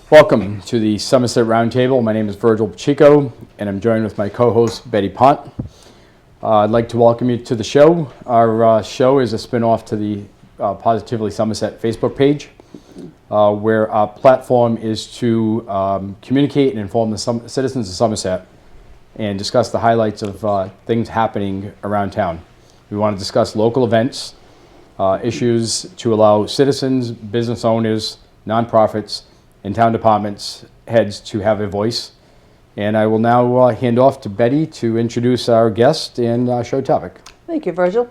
Welcome to the Somerset Roundtable. My name is Virgil Pacheco, and I'm joined with my co-host, Betty Ponte. I'd like to welcome you to the show. Our show is a spin-off to the Positively Somerset Facebook page, where our platform is to communicate and inform the citizens of Somerset and discuss the highlights of things happening around town. We want to discuss local events, issues to allow citizens, business owners, nonprofits, and town departments heads to have a voice. And I will now hand off to Betty to introduce our guest and show topic. Thank you, Virgil.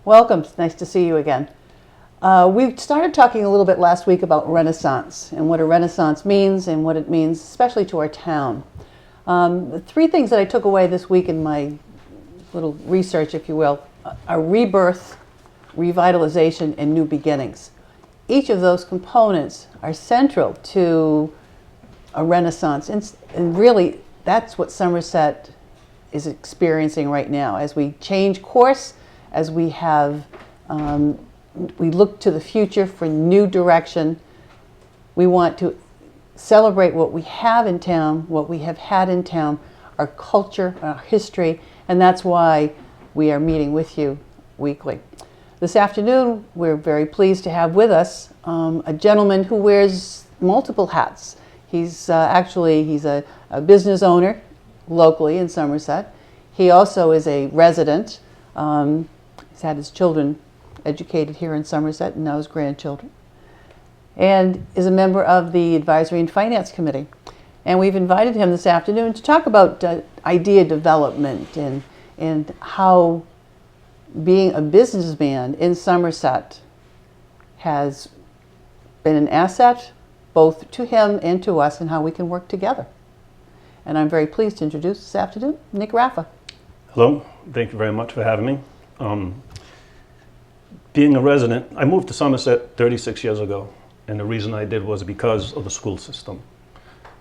Welcome. It's nice to see you again. We started talking a little bit last week about Renaissance and what a Renaissance means and what it means, especially to our town. The three things that I took away this week in my little research, if you will, are rebirth, revitalization, and new beginnings. Each of those components are central to a renaissance, and really that's what Somerset is experiencing right now. As we change course, as we have, we look to the future for new direction, we want to celebrate what we have in town, what we have had in town, our culture, our history, and that's why we are meeting with you weekly. This afternoon, we're very pleased to have with us a gentleman who wears multiple hats. He's a business owner locally in Somerset. He also is a resident. He's had his children educated here in Somerset and now his grandchildren. And is a member of the Advisory and Finance Committee. And we've invited him this afternoon to talk about idea development and how being a businessman in Somerset has been an asset both to him and to us and how we can work together. And I'm very pleased to introduce this afternoon Ma Raffa. Hello, thank you very much for having me. Being a resident, I moved to Somerset 36 years ago, and the reason I did was because of the school system.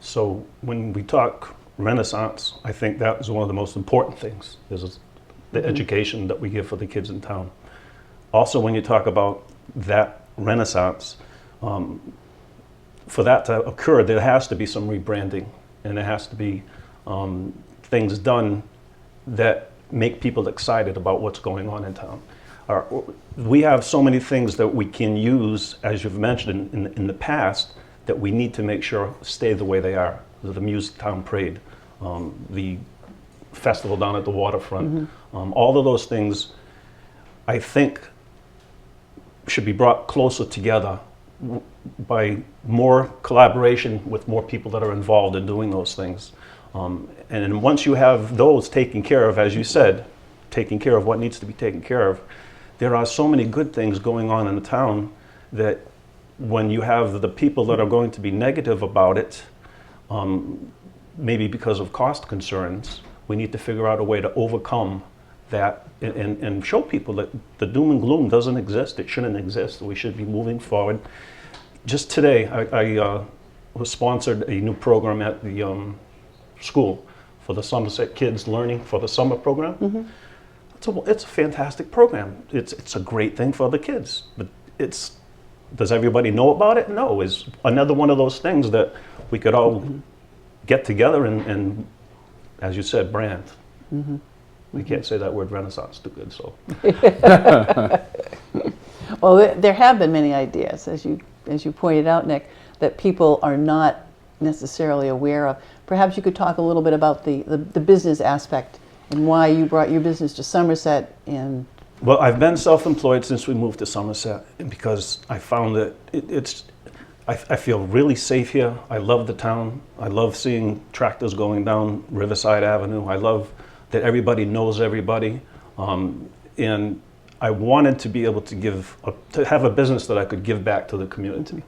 So when we talk Renaissance, I think that is one of the most important things. The education that we give for the kids in town. Also, when you talk about that Renaissance, for that to occur, there has to be some rebranding, and there has to be things done that make people excited about what's going on in town. We have so many things that we can use, as you've mentioned in the past, that we need to make sure stay the way they are. The Music Town Parade, the festival down at the waterfront. All of those things, I think, should be brought closer together by more collaboration with more people that are involved in doing those things. And then once you have those taken care of, as you said, taking care of what needs to be taken care of, there are so many good things going on in the town that when you have the people that are going to be negative about it, maybe because of cost concerns, we need to figure out a way to overcome that and show people that the doom and gloom doesn't exist. It shouldn't exist. We should be moving forward. Just today, I was sponsored a new program at the school for the Somerset kids learning for the summer program. It's a fantastic program. It's a great thing for the kids. But does everybody know about it? No. It's another one of those things that we could all get together and as you said, brand. We can't say that word Renaissance too good, so. Well, there have been many ideas, as you pointed out, Nick, that people are not necessarily aware of. Perhaps you could talk a little bit about the business aspect and why you brought your business to Somerset. And well, I've been self-employed since we moved to Somerset because I found that I feel really safe here. I love the town. I love seeing tractors going down Riverside Avenue. I love that everybody knows everybody. And I wanted to be able to to have a business that I could give back to the community.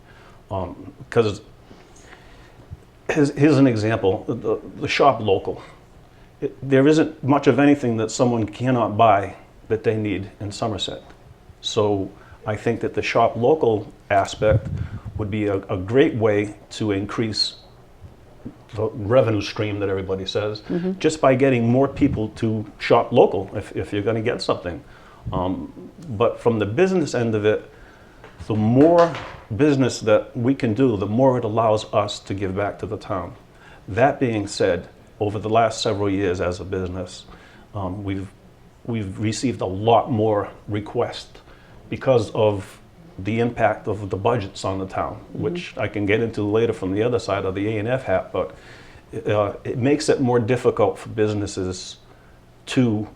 Because here's an example, the shop local. There isn't much of anything that someone cannot buy that they need in Somerset. So I think that the shop local aspect would be a great way to increase the revenue stream that everybody says, just by getting more people to shop local if you're going to get something. But from the business end of it, the more business that we can do, the more it allows us to give back to the town. That being said, over the last several years as a business, we've received a lot more requests because of the impact of the budgets on the town, which I can get into later from the other side of the A&F hat, but it makes it more difficult for businesses to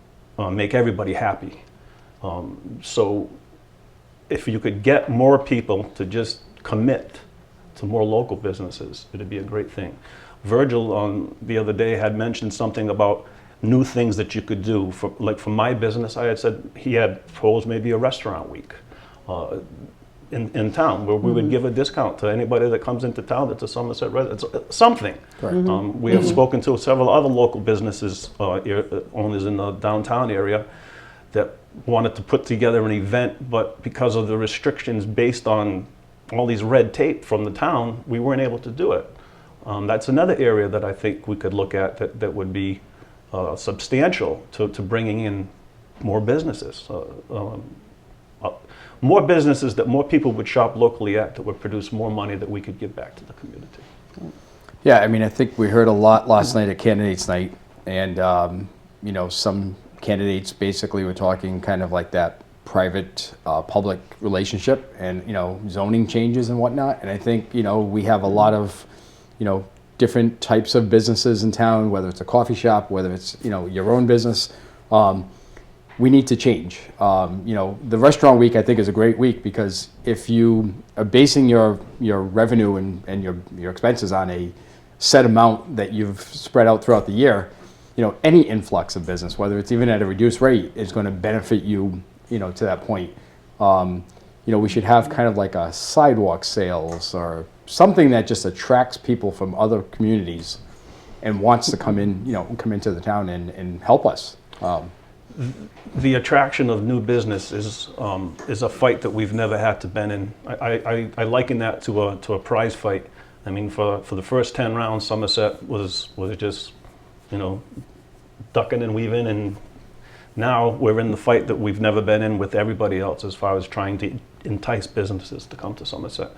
make everybody happy. So if you could get more people to just commit to more local businesses, it'd be a great thing. Virgil the other day had mentioned something about new things that you could do. For my business, I had said he had proposed maybe a restaurant week in town where we would give a discount to anybody that comes into town that's a Somerset resident, something. We have spoken to several other local businesses, owners in the downtown area, that wanted to put together an event, but because of the restrictions based on all these red tape from the town, we weren't able to do it. That's another area that I think we could look at that would be substantial to bringing in more businesses. More businesses that more people would shop locally at, that would produce more money that we could give back to the community. Yeah, I mean, I think we heard a lot last night at candidates night, and you know, some candidates basically were talking kind of like that private public relationship, and you know, zoning changes and whatnot. And I think, you know, we have a lot of, you know, different types of businesses in town, whether it's a coffee shop, whether it's, you know, your own business. We need to change. You know, the restaurant week I think is a great week, because if you are basing your revenue and your expenses on a set amount that you've spread out throughout the year, you know, any influx of business, whether it's even at a reduced rate, is going to benefit you, you know, to that point. You know, we should have kind of like a sidewalk sales or something that just attracts people from other communities and wants to come in, you know, come into the town and help us. The attraction of new business is a fight that we've never had to been in. I liken that to a prize fight. I mean, for the first 10 rounds, Somerset was just, you know, ducking and weaving, and now we're in the fight that we've never been in with everybody else as far as trying to entice businesses to come to Somerset.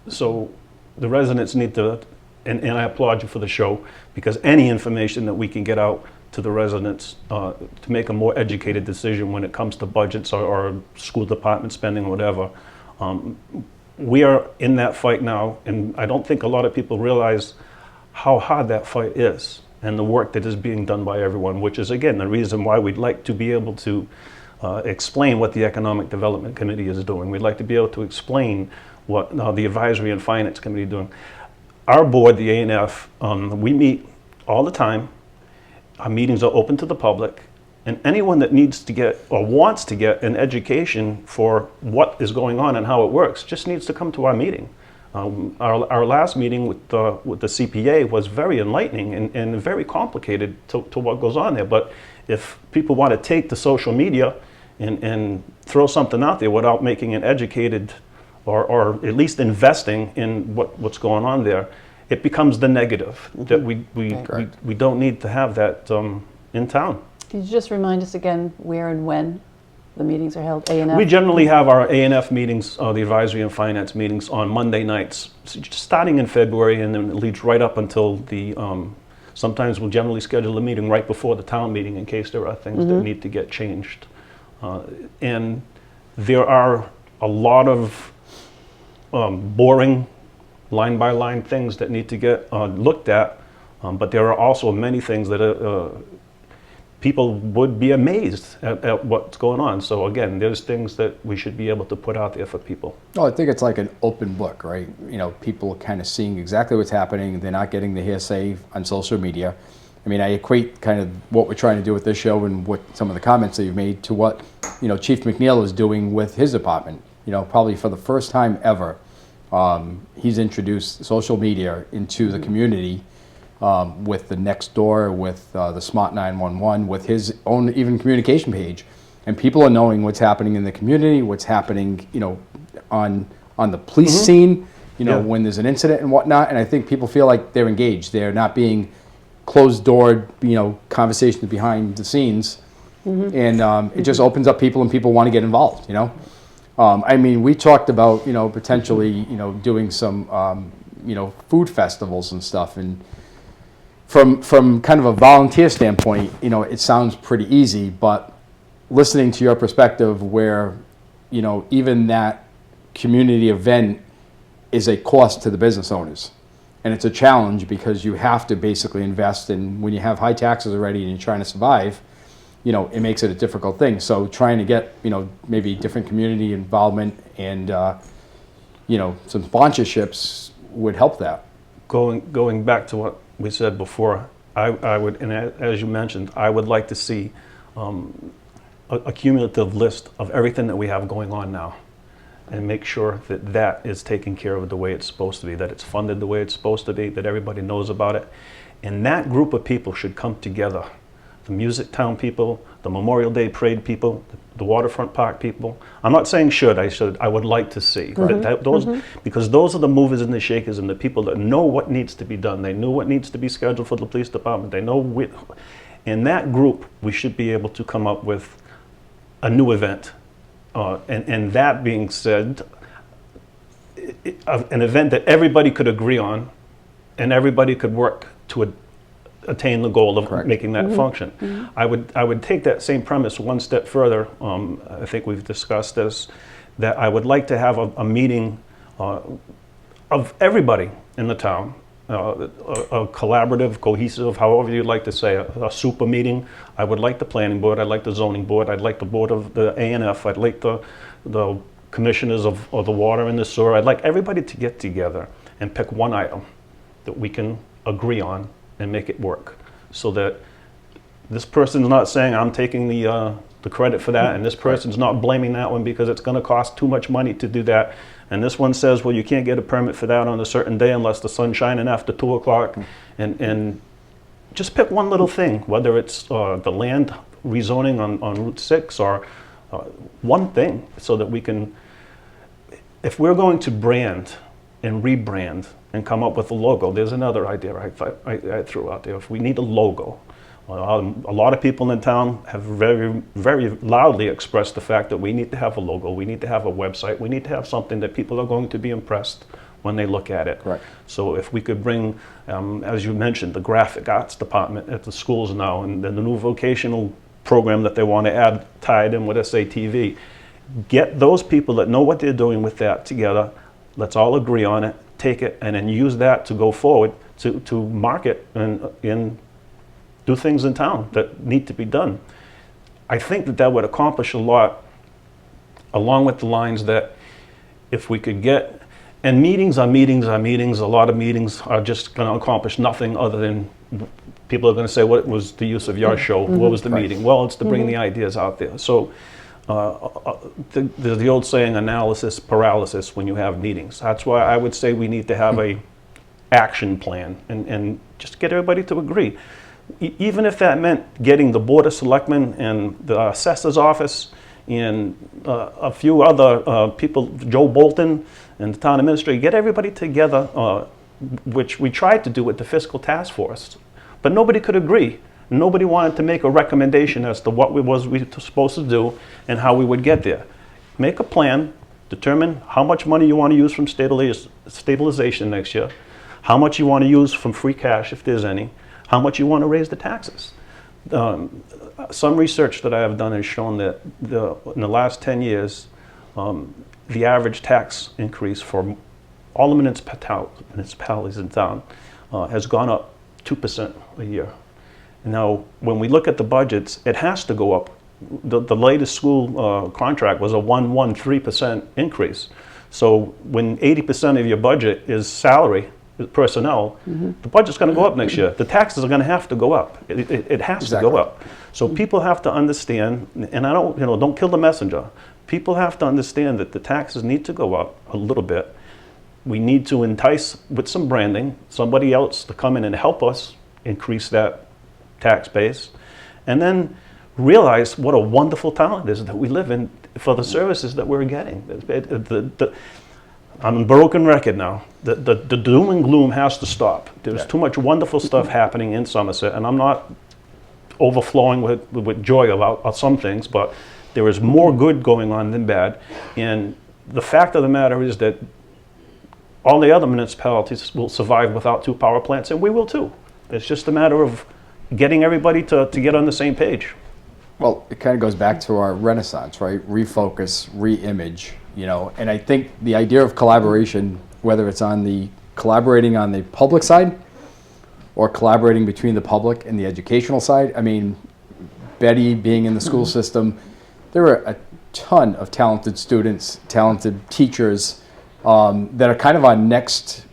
So the residents need to, and I applaud you for the show, because any information that we can get out to the residents to make a more educated decision when it comes to budgets or school department spending or whatever. We are in that fight now, and I don't think a lot of people realize how hard that fight is and the work that is being done by everyone, which is, again, the reason why we'd like to be able to explain what the Economic Development Committee is doing. We'd like to be able to explain what the Advisory and Finance Committee is doing. Our board, the A&F, we meet all the time. Our meetings are open to the public, and anyone that needs to get or wants to get an education for what is going on and how it works just needs to come to our meeting. Our last meeting with the CPA was very enlightening and very complicated to what goes on there. But if people want to take to social media and throw something out there without making an educated or at least investing in what's going on there, it becomes the negative that we don't need to have that in town. Could you just remind us again where and when the meetings are held? A&F? We generally have our A&F meetings, the Advisory and Finance meetings, on Monday nights, starting in February, and then it leads right up until the, sometimes we'll generally schedule a meeting right before the town meeting in case there are things that need to get changed. And there are a lot of boring line-by-line things that need to get looked at, but there are also many things that people would be amazed at what's going on. So again, there's things that we should be able to put out there for people. Oh, I think it's like an open book, right? You know, people kind of seeing exactly what's happening. They're not getting the hearsay on social media. I mean, I equate kind of what we're trying to do with this show and what some of the comments that you've made to what, you know, Chief McNeil is doing with his department. You know, probably for the first time ever, He's introduced social media into the community with the Nextdoor, with the Smart 911, with his own even communication page. And people are knowing what's happening in the community, what's happening, on the police scene, when there's an incident and whatnot. And I think people feel like they're engaged. They're not being closed-doored, conversations behind the scenes. And it just opens up people, and people want to get involved, we talked about, potentially, doing some, food festivals and stuff. And from kind of a volunteer standpoint, it sounds pretty easy, but listening to your perspective where, even that community event is a cost to the business owners. And it's a challenge because you have to basically invest in, when you have high taxes already and you're trying to survive, it makes it a difficult thing. So trying to get, maybe different community involvement and, some sponsorships would help that. Going back to what we said before, I would, and as you mentioned, I would like to see a cumulative list of everything that we have going on now, and make sure that that is taken care of the way it's supposed to be, that it's funded the way it's supposed to be, that everybody knows about it. And that group of people should come together. The Music Town people, the Memorial Day Parade people, the Waterfront Park people. I'm not saying I would like to see. Right? Because those are the movers and the shakers and the people that know what needs to be done. They know what needs to be scheduled for the police department. They know in that group, we should be able to come up with a new event. And that being said, an event that everybody could agree on and everybody could work to attain the goal of making that function. I would take that same premise one step further. I think we've discussed this, that I would like to have a meeting of everybody in the town, a collaborative, cohesive, however you'd like to say, a super meeting. I would like the planning board, I'd like the zoning board, I'd like the board of the A&F, I'd like the commissioners of the water and the sewer. I'd like everybody to get together and pick one item that we can agree on and make it work, so that this person's not saying I'm taking the credit for that, and this person's not blaming that one because it's going to cost too much money to do that, and this one says, well, you can't get a permit for that on a certain day unless the sun's shining after 2 o'clock, and just pick one little thing, whether it's the land rezoning on Route 6 or one thing, so that we can, if we're going to brand and rebrand and come up with a logo. There's another idea I threw out there. If we need a logo, a lot of people in town have very, very loudly expressed the fact that we need to have a logo, we need to have a website, we need to have something that people are going to be impressed when they look at it. Correct. So if we could bring, as you mentioned, the graphic arts department at the schools now, and then the new vocational program that they want to add tied in with SATV, get those people that know what they're doing with that together. Let's all agree on it, take it, and then use that to go forward to market and do things in town that need to be done. I think that would accomplish a lot, along with the lines that if we could get, and meetings are meetings are meetings, a lot of meetings are just going to accomplish nothing other than people are going to say, what was the use of your show? What was the meeting? Well, it's to bring the ideas out there. So the old saying, analysis paralysis when you have meetings. That's why I would say we need to have a action plan and just get everybody to agree. Even if that meant getting the Board of Selectmen and the Assessor's Office and a few other people, Joe Bolton and the Town Administrator, get everybody together, which we tried to do with the Fiscal Task Force. But nobody could agree. Nobody wanted to make a recommendation as to what we were supposed to do and how we would get there. Make a plan, determine how much money you want to use from stabilization next year, how much you want to use from free cash, if there's any, how much you want to raise the taxes. Some research that I have done has shown that in the last 10 years, the average tax increase for all the municipalities in town has gone up 2% a year. Now, when we look at the budgets, it has to go up. The latest school contract was a 113% increase. So when 80% of your budget is salary, personnel, the budget's going to go up next year. The taxes are going to have to go up. It has to go up. So people have to understand, and I don't kill the messenger. People have to understand that the taxes need to go up a little bit. we need to entice with some branding, somebody else to come in and help us increase that tax base, and then realize what a wonderful town it is that we live in for the services that we're getting. I'm a broken record now. The doom and gloom has to stop. There's too much wonderful stuff happening in Somerset, and I'm not overflowing with joy about some things, but there is more good going on than bad. And the fact of the matter is that all the other municipalities will survive without 2 power plants, and we will too. It's just a matter of getting everybody to get on the same page. Well, it kind of goes back to our renaissance, right? Refocus, re-image, you know, and I think the idea of collaboration, whether it's collaborating on the public side or collaborating between the public and the educational side. I mean, Betty being in the school system, there are a ton of talented students, talented teachers that are kind of our next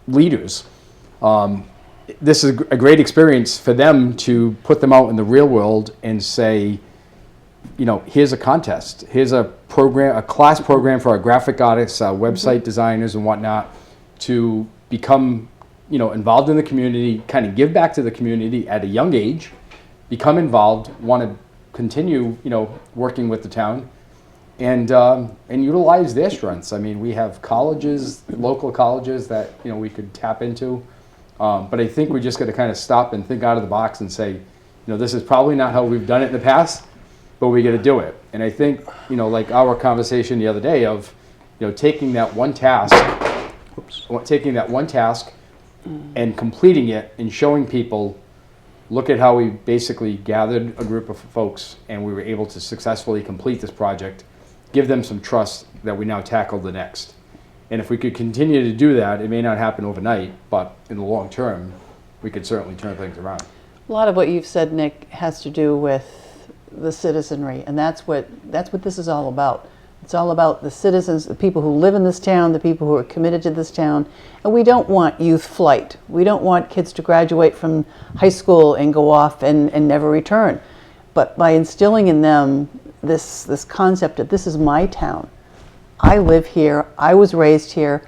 leaders. This is a great experience for them to put them out in the real world and say, you know, here's a contest, here's a program, a class program for our graphic artists, our website designers and whatnot, to become, you know, involved in the community, kind of give back to the community at a young age, become involved, want to continue, you know, working with the town, and utilize their strengths. I mean, we have colleges, local colleges that, you know, we could tap into. But I think we just got to kind of stop and think out of the box and say, you know, this is probably not how we've done it in the past, but we got to do it. And I think, you know, like our conversation the other day of, you know, taking that one task and completing it and showing people, look at how we basically gathered a group of folks and we were able to successfully complete this project, give them some trust that we now tackle the next. And if we could continue to do that, it may not happen overnight, but in the long term, we could certainly turn things around. A lot of what you've said, Nick, has to do with the citizenry, and that's what this is all about. It's all about the citizens, the people who live in this town, the people who are committed to this town. And we don't want youth flight. We don't want kids to graduate from high school and go off and never return. But by instilling in them this concept that this is my town, I live here, I was raised here,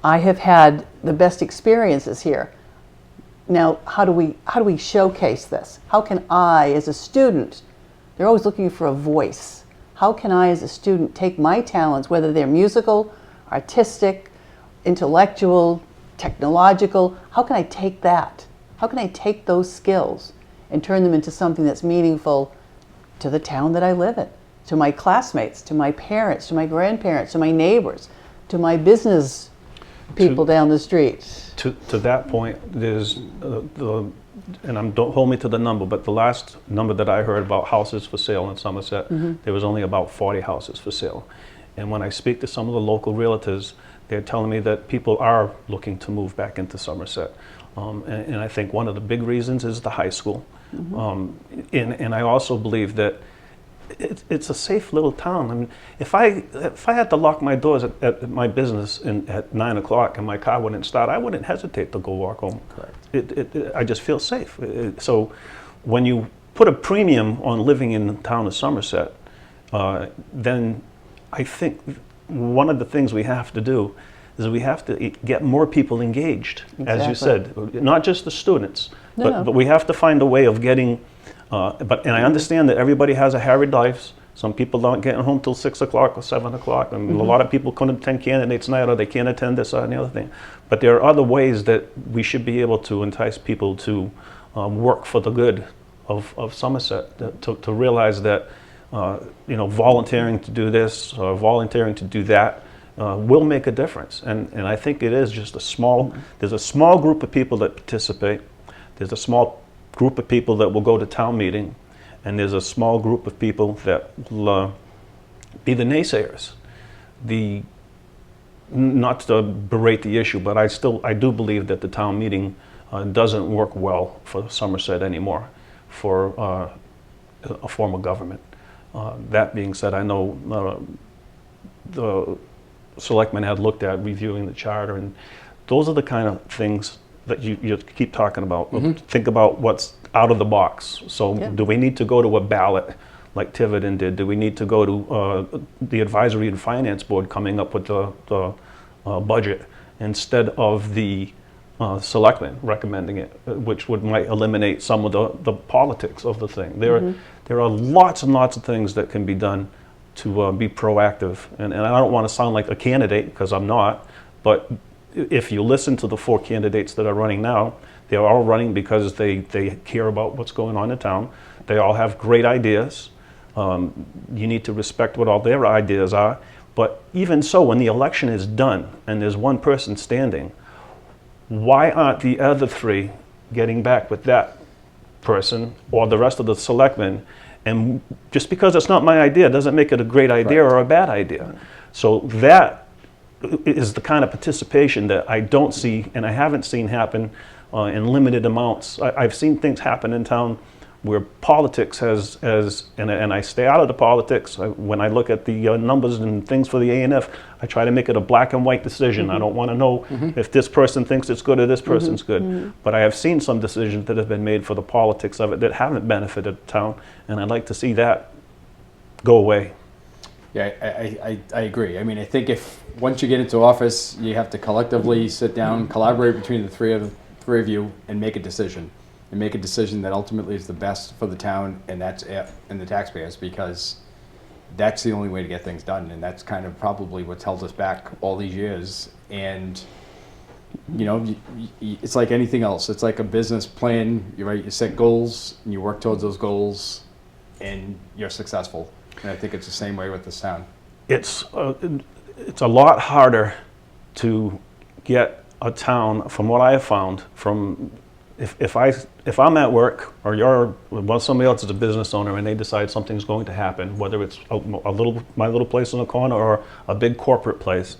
I have had the best experiences here. Now, how do we showcase this? How can I, as a student, they're always looking for a voice. How can I, as a student, take my talents, whether they're musical, artistic, intellectual, technological, how can I take that? How can I take those skills and turn them into something that's meaningful to the town that I live in? To my classmates, to my parents, to my grandparents, to my neighbors, to my business people down the street. To that point, there's don't hold me to the number, but the last number that I heard about houses for sale in Somerset, there was only about 40 houses for sale. And when I speak to some of the local realtors, they're telling me that people are looking to move back into Somerset. And I think one of the big reasons is the high school. And I also believe that it's a safe little town. I mean, if I had to lock my doors at my business at 9 o'clock and my car wouldn't start, I wouldn't hesitate to go walk home. Correct. I just feel safe. So when you put a premium on living in the town of Somerset, then I think one of the things we have to do is we have to get more people engaged, as you said, not just the students, but we have to find a way of getting. And I understand that everybody has a harried life. Some people aren't getting home till 6 o'clock or 7 o'clock. I mean, a lot of people couldn't attend candidates night, or they can't attend this or the other thing. But there are other ways that we should be able to entice people to work for the good of Somerset, to realize that volunteering to do this or volunteering to do that will make a difference. And I think it is just there's a small group of people that participate. There's a small group of people that will go to town meeting, and there's a small group of people that will be the naysayers. Not to berate the issue, but I do believe that the town meeting doesn't work well for Somerset anymore for a form of government. That being said, I know the selectmen had looked at reviewing the charter, and those are the kind of things that you keep talking about. Think about what's out of the box. So do we need to go to a ballot like Tiverton did? Do we need to go to the Advisory and Finance Board coming up with the budget instead of the selectmen recommending it, which might eliminate some of the politics of the thing. There are lots and lots of things that can be done to be proactive. And I don't want to sound like a candidate, because I'm not, but if you listen to the 4 candidates that are running now, they're all running because they care about what's going on in town. They all have great ideas. You need to respect what all their ideas are. But even so, when the election is done and there's one person standing, why aren't the other 3 getting back with that person or the rest of the selectmen? And just because it's not my idea doesn't make it a great idea or a bad idea. So that is the kind of participation that I don't see and I haven't seen happen in limited amounts. I've seen things happen in town where politics and I stay out of the politics. When I look at the numbers and things for the A&F, I try to make it a black and white decision. I don't want to know if this person thinks it's good or this person's good. But I have seen some decisions that have been made for the politics of it that haven't benefited the town, and I'd like to see that go away. Yeah, I agree. I mean, I think if once you get into office, you have to collectively sit down, collaborate between the three of you, and make a decision. And make a decision that ultimately is the best for the town and the taxpayers, because that's the only way to get things done. And that's kind of probably what's held us back all these years. And you know, it's like anything else. It's like a business plan. You set goals and you work towards those goals, and you're successful. And I think it's the same way with this town. It's a lot harder to get a town, from what I have found, from if I'm at work or somebody else is a business owner and they decide something's going to happen, whether it's my little place in the corner or a big corporate place,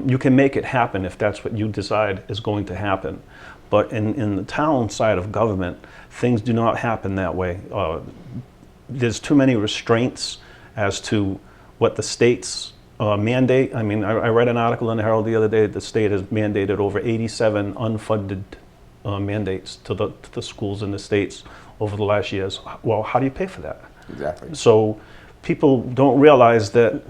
you can make it happen if that's what you decide is going to happen. But in the town side of government, things do not happen that way. There's too many restraints as to what the states mandate. I mean, I read an article in the Herald the other day that the state has mandated over 87 unfunded mandates to the schools in the states over the last years. Well, how do you pay for that? Exactly. So people don't realize that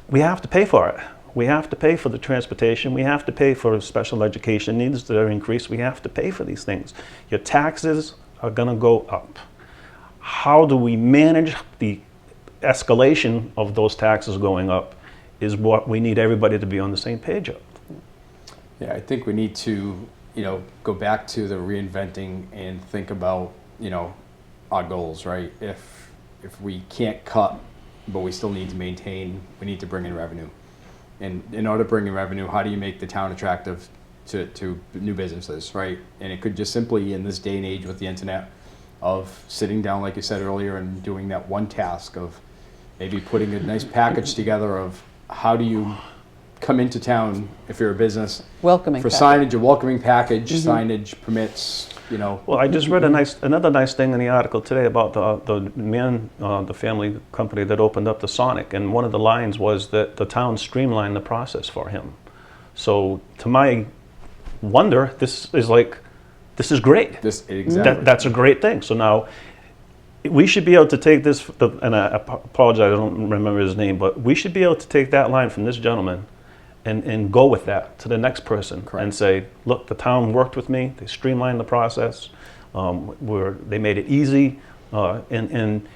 we have to pay for it. We have to pay for the transportation. We have to pay for special education needs that are increased. We have to pay for these things. Your taxes are going to go up. How do we manage the escalation of those taxes going up is what we need everybody to be on the same page of. Yeah, I think we need to, go back to the reinventing and think about, our goals, right? If we can't cut, but we still need to maintain, we need to bring in revenue. And in order to bring in revenue, how do you make the town attractive to new businesses, right? And it could just simply, in this day and age with the internet, of sitting down, like you said earlier, and doing that one task of maybe putting a nice package together of how do you come into town if you're a business. Welcoming for package. signage, a welcoming package, signage, permits, Well, I just read another nice thing in the article today about the family company that opened up the Sonic, and one of the lines was that the town streamlined the process for him. So to my wonder, this is great. Exactly. That's a great thing. So now we should be able to take this, and I apologize, I don't remember his name, but we should be able to take that line from this gentleman and go with that to the next person. Correct. And say, look, the town worked with me, they streamlined the process, they made it easy, and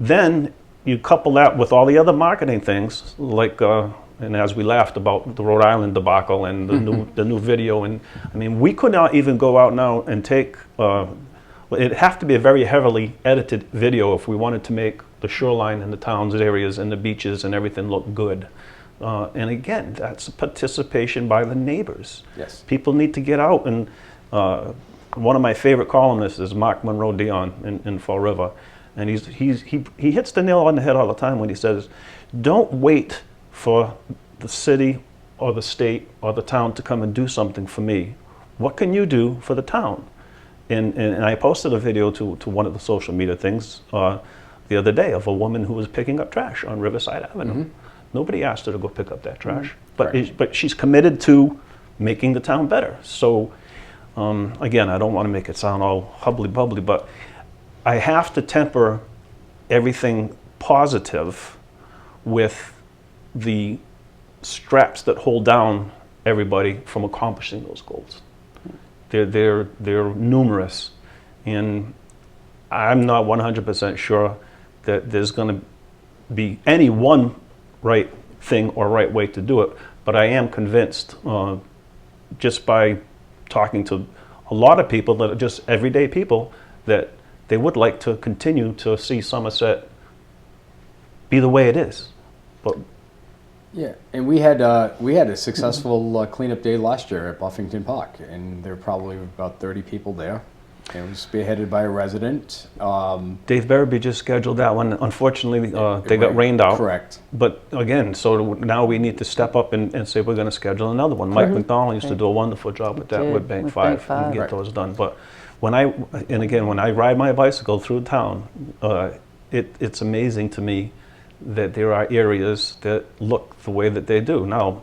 then you couple that with all the other marketing things, like, and as we laughed about the Rhode Island debacle and the new video, and I mean, we could not even go out now and take, it'd have to be a very heavily edited video if we wanted to make the shoreline and the town's areas and the beaches and everything look good. And again, that's participation by the neighbors. Yes. People need to get out, and one of my favorite columnists is Mark Monroe Dion in Fall River, and he hits the nail on the head all the time when he says, don't wait for the city or the state or the town to come and do something for me. What can you do for the town? And I posted a video to one of the social media things the other day of a woman who was picking up trash on Riverside Avenue. Nobody asked her to go pick up that trash, but she's committed to making the town better. So again, I don't want to make it sound all hubbly-bubbly, but I have to temper everything positive with the straps that hold down everybody from accomplishing those goals. They're numerous, and I'm not 100% sure that there's going to be any one right thing or right way to do it, but I am convinced just by talking to a lot of people that are just everyday people that they would like to continue to see Somerset be the way it is. But Yeah, and we had a successful cleanup day last year at Buffington Park, and there were probably about 30 people there. It was spearheaded by a resident. Dave Berby just scheduled that one. Unfortunately, they got rained out. Correct. But again, so now we need to step up and say we're going to schedule another one. Mike McDonald used to do a wonderful job with that did, with Bank with 5 Bank and get 5. those done. But when I ride my bicycle through town, it's amazing to me that there are areas that look the way that they do. Now,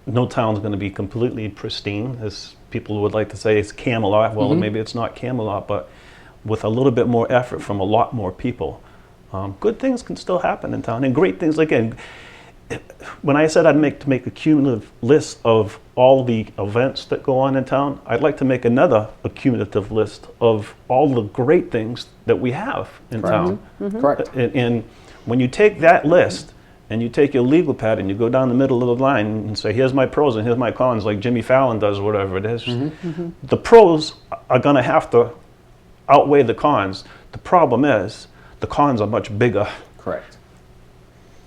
no town's going to be completely pristine, as people would like to say it's Camelot. Well, maybe it's not Camelot, but with a little bit more effort from a lot more people, good things can still happen in town, and great things. Again, when I said I'd make a cumulative list of all the events that go on in town, I'd like to make another cumulative list of all the great things that we have in town. Correct. And when you take that list and you take your legal pad and you go down the middle of the line and say, here's my pros and here's my cons, like Jimmy Fallon does, or whatever it is, the pros are going to have to outweigh the cons. The problem is the cons are much bigger. Correct.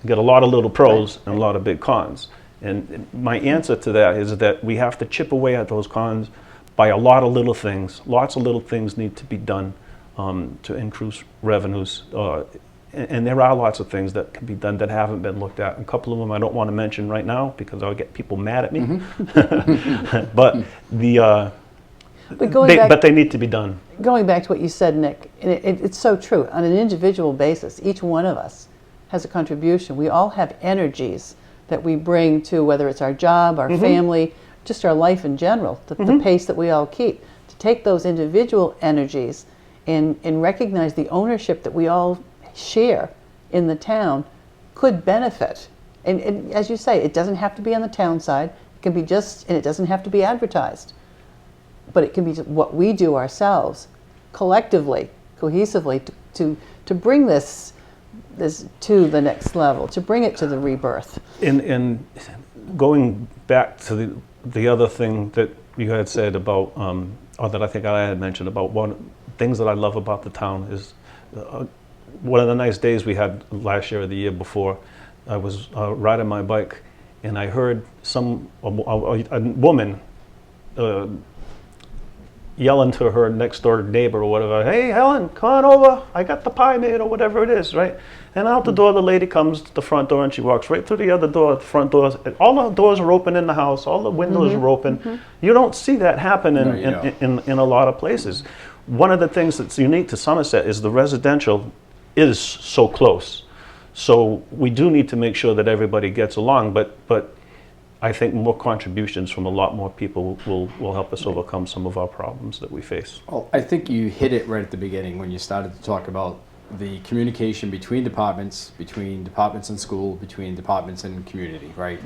You get a lot of little pros and a lot of big cons. And my answer to that is that we have to chip away at those cons by a lot of little things. Lots of little things need to be done to increase revenues. And there are lots of things that can be done that haven't been looked at. A couple of them I don't want to mention right now because I'll get people mad at me. But but they need to be done. Going back to what you said, Nick, and it's so true. On an individual basis, each one of us has a contribution. We all have energies that we bring to, whether it's our job, our family, just our life in general, the pace that we all keep. To take those individual energies and recognize the ownership that we all share in the town could benefit. And as you say, it doesn't have to be on the town side. It can be just, and it doesn't have to be advertised. But it can be what we do ourselves, collectively, cohesively, to bring this to the next level, to bring it to the rebirth. And going back to the other thing that you had said about, or that I think I had mentioned about, one things that I love about the town is one of the nice days we had last year or the year before. I was riding my bike and I heard a woman yelling to her next door neighbor or whatever, hey Helen, come on over, I got the pie made, or whatever it is, right? And out the door the lady comes to the front door and she walks right through the other door, the front doors. All the doors are open in the house, all the windows are open. You don't see that happen in a lot of places. One of the things that's unique to Somerset is the residential is so close. So we do need to make sure that everybody gets along, but I think more contributions from a lot more people will help us overcome some of our problems that we face. Well, I think you hit it right at the beginning when you started to talk about the communication between departments in school, between departments and community, right?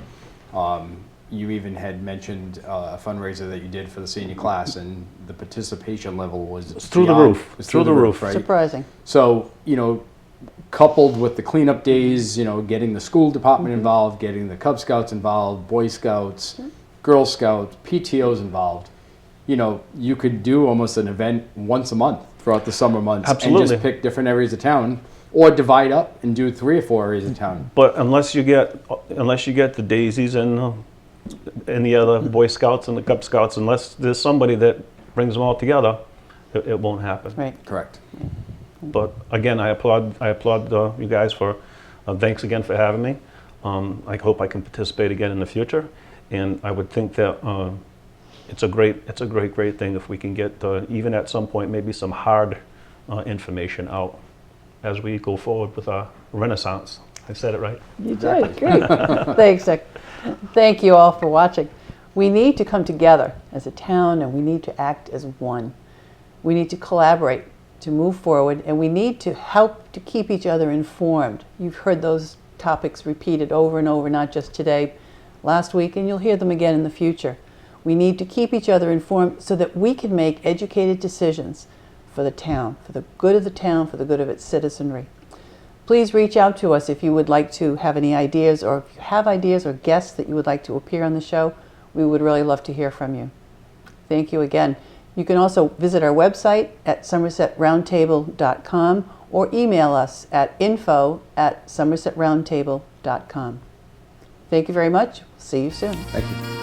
You even had mentioned a fundraiser that you did for the senior class, and the participation level was through the roof. Was through the roof, right? Surprising. So, coupled with the cleanup days, getting the school department involved, getting the Cub Scouts involved, Boy Scouts, Girl Scouts, PTOs involved, you could do almost an event once a month throughout the summer months. Absolutely. And just pick different areas of town, or divide up and do 3 or 4 areas of town. But unless you get the daisies and the other Boy Scouts and the Cub Scouts, unless there's somebody that brings them all together, it won't happen. Right. Correct. But again, I applaud you guys for, thanks again for having me. I hope I can participate again in the future. And I would think that it's a great thing if we can get, even at some point, maybe some hard information out as we go forward with our Renaissance. I said it right. You did, great. Thanks, Nick. Thank you all for watching. We need to come together as a town, and we need to act as one. We need to collaborate to move forward, and we need to help to keep each other informed. You've heard those topics repeated over and over, not just today, last week, and you'll hear them again in the future. We need to keep each other informed so that we can make educated decisions for the town, for the good of the town, for the good of its citizenry. Please reach out to us if you would like to have any ideas, or if you have ideas or guests that you would like to appear on the show. We would really love to hear from you. Thank you again. You can also visit our website at somersetroundtable.com or email us at info@somersetroundtable.com. Thank you very much. See you soon. Thank you.